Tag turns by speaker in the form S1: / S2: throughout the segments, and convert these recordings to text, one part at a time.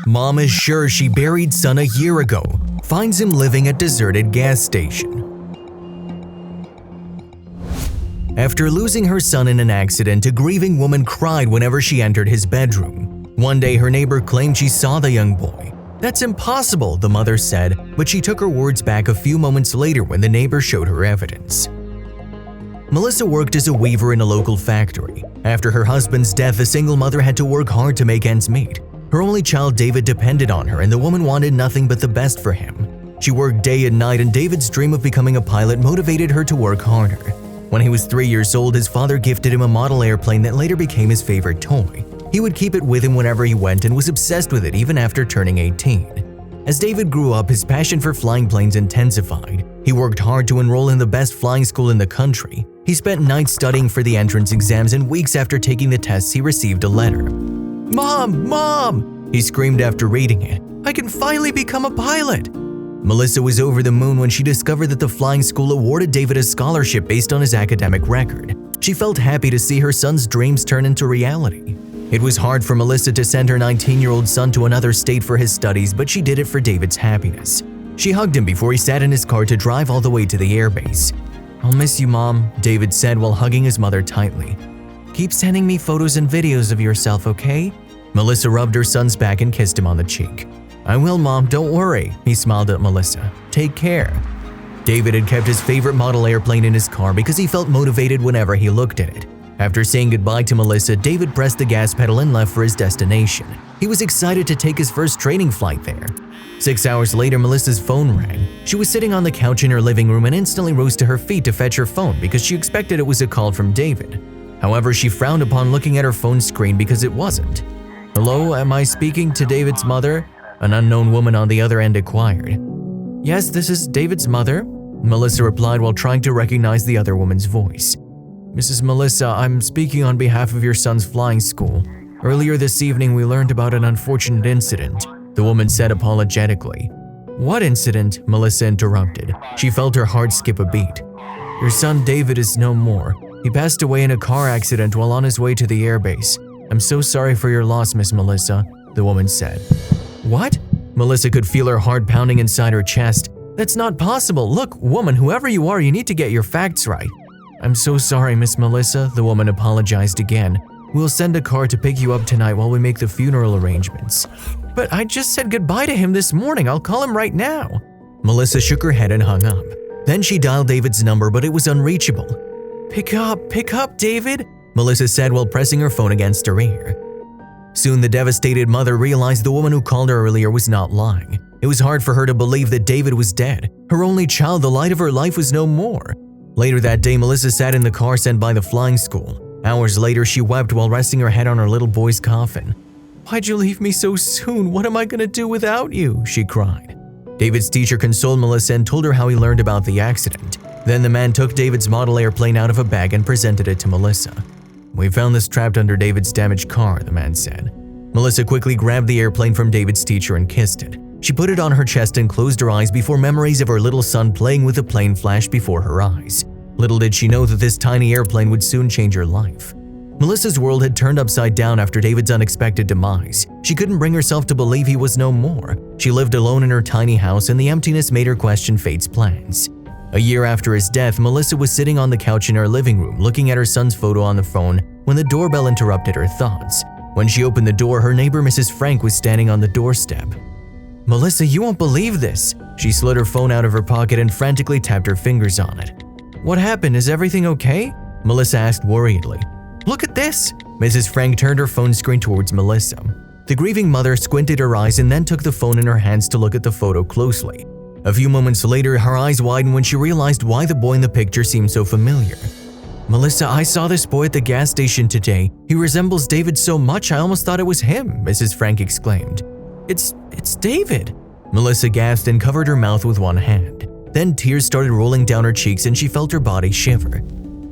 S1: Mom is sure she buried son a year ago. Finds him living at deserted gas station. After losing her son in an accident, a grieving woman cried whenever she entered his bedroom. One day, her neighbor claimed she saw the young boy. "That's impossible," the mother said, but she took her words back a few moments later when the neighbor showed her evidence. Melissa worked as a weaver in a local factory. After her husband's death, the single mother had to work hard to make ends meet. Her only child, David, depended on her, and the woman wanted nothing but the best for him. She worked day and night, and David's dream of becoming a pilot motivated her to work harder. When he was 3 years old, his father gifted him a model airplane that later became his favorite toy. He would keep it with him wherever he went and was obsessed with it even after turning 18. As David grew up, his passion for flying planes intensified. He worked hard to enroll in the best flying school in the country. He spent nights studying for the entrance exams, and weeks after taking the tests, he received a letter. "Mom! Mom!" he screamed after reading it. "I can finally become a pilot!" Melissa was over the moon when she discovered that the flying school awarded David a scholarship based on his academic record. She felt happy to see her son's dreams turn into reality. It was hard for Melissa to send her 19-year-old son to another state for his studies, but she did it for David's happiness. She hugged him before he sat in his car to drive all the way to the airbase. "I'll miss you, Mom," David said while hugging his mother tightly. "Keep sending me photos and videos of yourself, okay?" Melissa rubbed her son's back and kissed him on the cheek. "I will, Mom, don't worry," he smiled at Melissa. "Take care." David had kept his favorite model airplane in his car because he felt motivated whenever he looked at it. After saying goodbye to Melissa, David pressed the gas pedal and left for his destination. He was excited to take his first training flight there. 6 hours later, Melissa's phone rang. She was sitting on the couch in her living room and instantly rose to her feet to fetch her phone because she expected it was a call from David. However, she frowned upon looking at her phone screen because it wasn't. "Hello, am I speaking to David's mother?" an unknown woman on the other end inquired. "Yes, this is David's mother," Melissa replied while trying to recognize the other woman's voice. "Mrs. Melissa, I'm speaking on behalf of your son's flying school. Earlier this evening, we learned about an unfortunate incident," the woman said apologetically. "What incident?" Melissa interrupted. She felt her heart skip a beat. "Your son David is no more. He passed away in a car accident while on his way to the airbase. I'm so sorry for your loss, Miss Melissa," the woman said. "What?" Melissa could feel her heart pounding inside her chest. "That's not possible. Look, woman, whoever you are, you need to get your facts right." "I'm so sorry, Miss Melissa," the woman apologized again. "We'll send a car to pick you up tonight while we make the funeral arrangements." "But I just said goodbye to him this morning. I'll call him right now." Melissa shook her head and hung up. Then she dialed David's number, but it was unreachable. Pick up, David," Melissa said while pressing her phone against her ear. Soon, the devastated mother realized the woman who called her earlier was not lying. It was hard for her to believe that David was dead. Her only child, the light of her life, was no more. Later that day, Melissa sat in the car sent by the flying school. Hours later, she wept while resting her head on her little boy's coffin. "Why'd you leave me so soon? What am I going to do without you?" she cried. David's teacher consoled Melissa and told her how he learned about the accident. Then the man took David's model airplane out of a bag and presented it to Melissa. "We found this trapped under David's damaged car," the man said. Melissa quickly grabbed the airplane from David's teacher and kissed it. She put it on her chest and closed her eyes before memories of her little son playing with the plane flashed before her eyes. Little did she know that this tiny airplane would soon change her life. Melissa's world had turned upside down after David's unexpected demise. She couldn't bring herself to believe he was no more. She lived alone in her tiny house, and the emptiness made her question fate's plans. A year after his death, Melissa was sitting on the couch in her living room looking at her son's photo on the phone when the doorbell interrupted her thoughts. When she opened the door, her neighbor Mrs. Frank was standing on the doorstep. "Melissa, you won't believe this." She slid her phone out of her pocket and frantically tapped her fingers on it. "What happened? Is everything okay?" Melissa asked worriedly. "Look at this." Mrs. Frank turned her phone screen towards Melissa. The grieving mother squinted her eyes and then took the phone in her hands to look at the photo closely. A few moments later, her eyes widened when she realized why the boy in the picture seemed so familiar. "Melissa, I saw this boy at the gas station today. He resembles David so much I almost thought it was him," Mrs. Frank exclaimed. It's David." Melissa gasped and covered her mouth with one hand. Then tears started rolling down her cheeks and she felt her body shiver.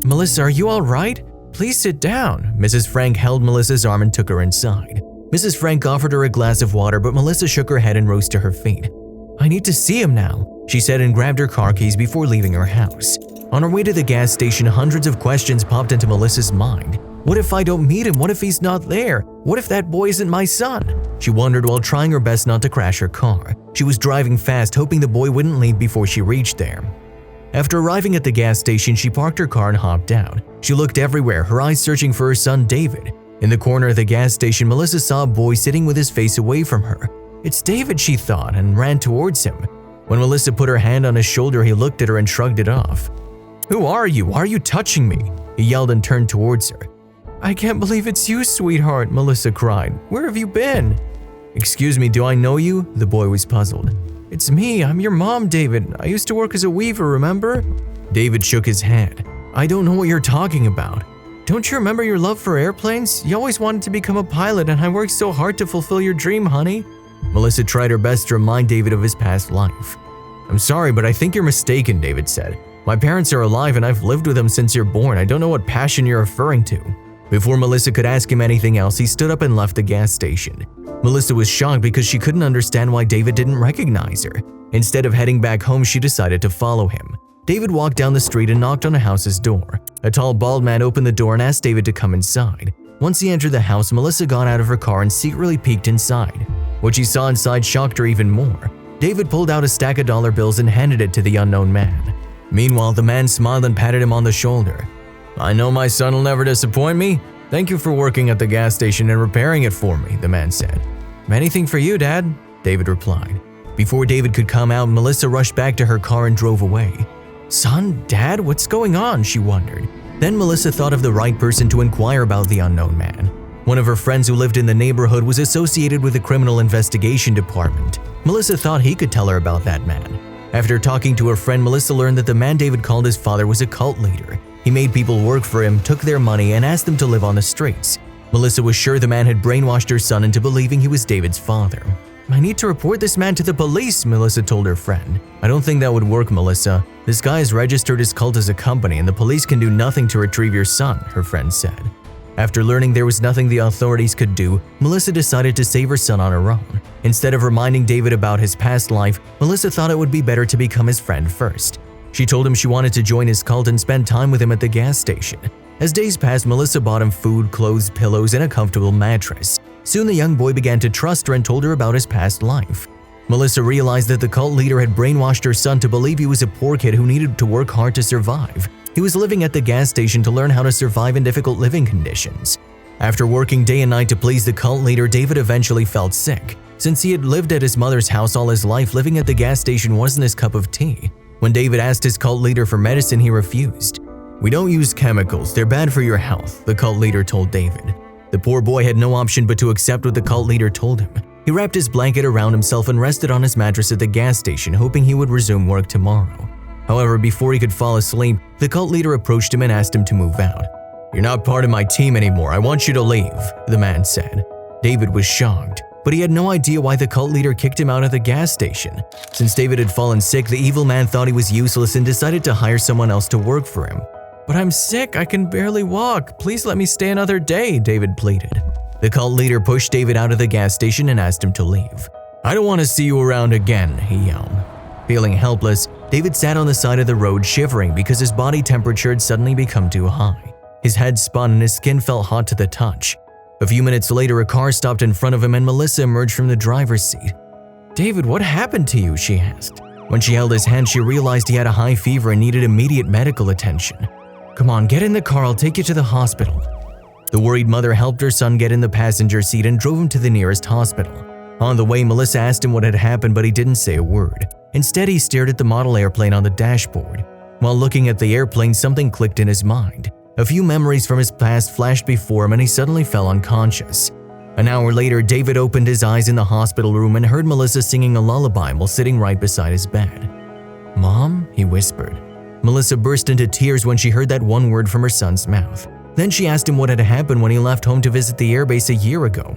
S1: "Melissa, are you all right? Please sit down." Mrs. Frank held Melissa's arm and took her inside. Mrs. Frank offered her a glass of water, but Melissa shook her head and rose to her feet. "I need to see him now," she said and grabbed her car keys before leaving her house. On her way to the gas station, hundreds of questions popped into Melissa's mind. What if I don't meet him? What if he's not there? What if that boy isn't my son? She wondered while trying her best not to crash her car. She was driving fast, hoping the boy wouldn't leave before she reached there. After arriving at the gas station, she parked her car and hopped out. She looked everywhere, her eyes searching for her son David. In the corner of the gas station, Melissa saw a boy sitting with his face away from her. It's David, she thought, and ran towards him. When Melissa put her hand on his shoulder, he looked at her and shrugged it off. Who are you? Why are you touching me? He yelled and turned towards her. I can't believe it's you, sweetheart, Melissa cried. Where have you been? Excuse me, do I know you? The boy was puzzled. It's me, I'm your mom, David. I used to work as a weaver, remember? David shook his head. I don't know what you're talking about. Don't you remember your love for airplanes? You always wanted to become a pilot and I worked so hard to fulfill your dream, honey. Melissa tried her best to remind David of his past life. I'm sorry, but I think you're mistaken, David said. My parents are alive and I've lived with them since you're born. I don't know what passion you're referring to. Before Melissa could ask him anything else, he stood up and left the gas station. Melissa was shocked because she couldn't understand why David didn't recognize her. Instead of heading back home, she decided to follow him. David walked down the street and knocked on a house's door. A tall, bald man opened the door and asked David to come inside. Once he entered the house, Melissa got out of her car and secretly peeked inside. What she saw inside shocked her even more. David pulled out a stack of dollar bills and handed it to the unknown man. Meanwhile, the man smiled and patted him on the shoulder. I know my son will never disappoint me. Thank you for working at the gas station and repairing it for me, the man said. Anything for you, Dad, David replied. Before David could come out, Melissa rushed back to her car and drove away. Son, Dad, what's going on? She wondered. Then Melissa thought of the right person to inquire about the unknown man. One of her friends who lived in the neighborhood was associated with the criminal investigation department. Melissa thought he could tell her about that man. After talking to her friend, Melissa learned that the man David called his father was a cult leader. He made people work for him, took their money, and asked them to live on the streets. Melissa was sure the man had brainwashed her son into believing he was David's father. I need to report this man to the police, Melissa told her friend. I don't think that would work, Melissa. This guy has registered his cult as a company and the police can do nothing to retrieve your son, her friend said. After learning there was nothing the authorities could do, Melissa decided to save her son on her own. Instead of reminding David about his past life, Melissa thought it would be better to become his friend first. She told him she wanted to join his cult and spend time with him at the gas station. As days passed, Melissa bought him food, clothes, pillows, and a comfortable mattress. Soon the young boy began to trust her and told her about his past life. Melissa realized that the cult leader had brainwashed her son to believe he was a poor kid who needed to work hard to survive. He was living at the gas station to learn how to survive in difficult living conditions. After working day and night to please the cult leader, David eventually felt sick. Since he had lived at his mother's house all his life, living at the gas station wasn't his cup of tea. When David asked his cult leader for medicine, he refused. We don't use chemicals, they're bad for your health, the cult leader told David. The poor boy had no option but to accept what the cult leader told him. He wrapped his blanket around himself and rested on his mattress at the gas station, hoping he would resume work tomorrow. However, before he could fall asleep, the cult leader approached him and asked him to move out. You're not part of my team anymore, I want you to leave, the man said. David was shocked, but he had no idea why the cult leader kicked him out of the gas station. Since David had fallen sick, the evil man thought he was useless and decided to hire someone else to work for him. But I'm sick, I can barely walk. Please let me stay another day, David pleaded. The cult leader pushed David out of the gas station and asked him to leave. I don't want to see you around again, he yelled. Feeling helpless, David sat on the side of the road shivering because his body temperature had suddenly become too high. His head spun and his skin felt hot to the touch. A few minutes later, a car stopped in front of him and Melissa emerged from the driver's seat. David, what happened to you? She asked. When she held his hand, she realized he had a high fever and needed immediate medical attention. Come on, get in the car, I'll take you to the hospital. The worried mother helped her son get in the passenger seat and drove him to the nearest hospital. On the way, Melissa asked him what had happened, but he didn't say a word. Instead, he stared at the model airplane on the dashboard. While looking at the airplane, something clicked in his mind. A few memories from his past flashed before him and he suddenly fell unconscious. An hour later, David opened his eyes in the hospital room and heard Melissa singing a lullaby while sitting right beside his bed. Mom? He whispered. Melissa burst into tears when she heard that one word from her son's mouth. Then she asked him what had happened when he left home to visit the airbase a year ago.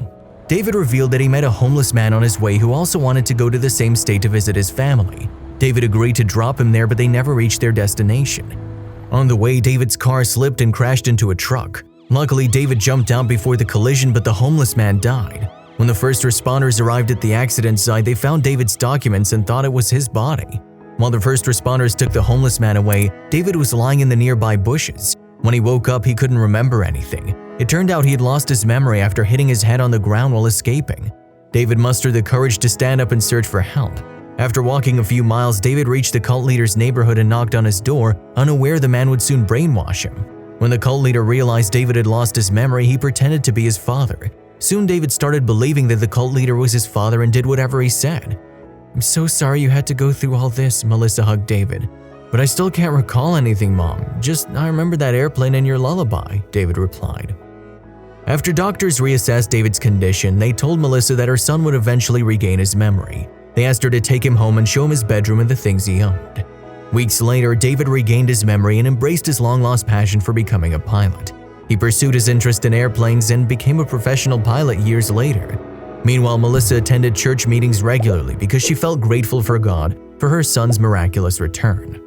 S1: David revealed that he met a homeless man on his way who also wanted to go to the same state to visit his family. David agreed to drop him there, but they never reached their destination. On the way, David's car slipped and crashed into a truck. Luckily, David jumped out before the collision, but the homeless man died. When the first responders arrived at the accident site, they found David's documents and thought it was his body. While the first responders took the homeless man away, David was lying in the nearby bushes. When he woke up, he couldn't remember anything. It turned out he had lost his memory after hitting his head on the ground while escaping. David mustered the courage to stand up and search for help. After walking a few miles, David reached the cult leader's neighborhood and knocked on his door, unaware the man would soon brainwash him. When the cult leader realized David had lost his memory, he pretended to be his father. Soon David started believing that the cult leader was his father and did whatever he said. "I'm so sorry you had to go through all this," Melissa hugged David. "But I still can't recall anything, Mom. Just, I remember that airplane and your lullaby," David replied. After doctors reassessed David's condition, they told Melissa that her son would eventually regain his memory. They asked her to take him home and show him his bedroom and the things he owned. Weeks later, David regained his memory and embraced his long-lost passion for becoming a pilot. He pursued his interest in airplanes and became a professional pilot years later. Meanwhile, Melissa attended church meetings regularly because she felt grateful for God for her son's miraculous return.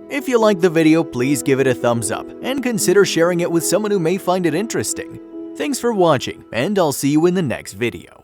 S1: If you liked the video, please give it a thumbs up and consider sharing it with someone who may find it interesting. Thanks for watching, and I'll see you in the next video.